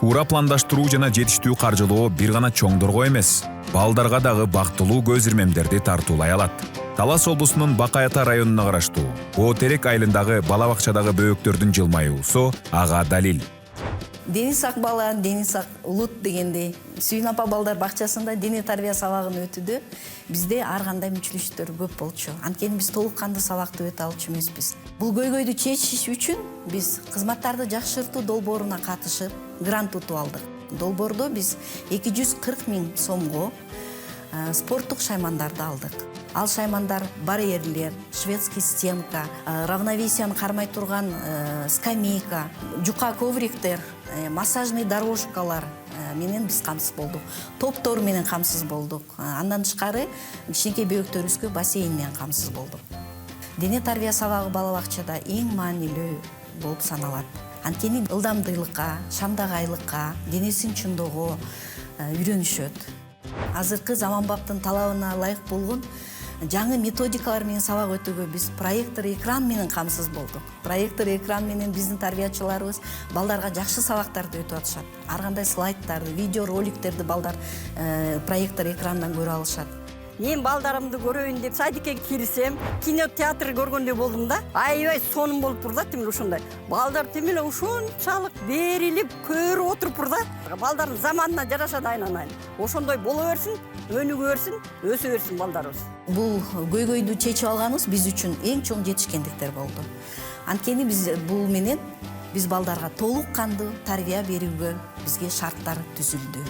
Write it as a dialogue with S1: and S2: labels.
S1: Туура пландаштыруу жана жетиштүү каржылоо бир гана чоңдорго эмес, балдарга дагы бактылуу көз ирмемдерди тартуулай алат. Талас облусунун Бакай Ата районуна караштуу Боотерек айылындагы бала бакчадагы бөбөктөрдүн жылмаюусу ага далил.
S2: Дени сак бала, дени сак улут дегендей. Сүйүн апа балдар бакчасында дене тарбия сабагын өтүүдө бизде ар кандай мүчүлүштөр көп болчу. Анткени биз толук кандуу сабакты өтө алчу эмеспиз. Бул көйгөйдү чечиш үчүн биз кызматтарды жакшыртуу долбооруна катышып, грант утуп алдык. Долбоордо биз 240 000 сомго спорттук шаймандарды алдык. Ал шаймандар барьерлер, шведский стенка, равновесияны кармай турган скамейка, жука ковриктер, массажный дорожкалар менен биз камсыз болдук. Топтор менен камсыз болдук. Андан тышкары кичинекей бөбөктөрүбүзгө бассейн менен камсыз болдук. Дене тарбия сабагы бала бакчада эң маанилүү болуп саналат. Анткени ылдамдуулукка, шамдагайлыкка, денесин чыңдоого үйрөнүшөт. Азыркы заманбаптын талабына ылайык болгон жаңы методикалар менен сабак өтүүгө биз проектор экран менен камсыз болдук. Проектор экран менен биздин тарбиячыларыбыз балдарга жакшы сабактарды өтүп атышат. Ар кандай слайдтарды, видео роликтерди балдар проектор экрандан көрө алышат.
S3: Мен балдарымды көрөйүн деп садикке кирсем, кинотеатр көргөндөй болдум да. Аябай сонун болуп тур да, тимил ушундай. Балдар тимил ушунчалык берилип көрүп отуруп да. Балдардын заманына жараша да айнанайын. Ошондой боло берсин, өнүгө берсин, өсө берсин балдарыбыз.
S2: Бул көйгөйдү чечип алганыбыз биз үчүн эң чоң жетишкендиктер болду. Анткени биз бул менен биз балдарга толук кандуу тарбия берүүгө бизге шарттар түзүлдү.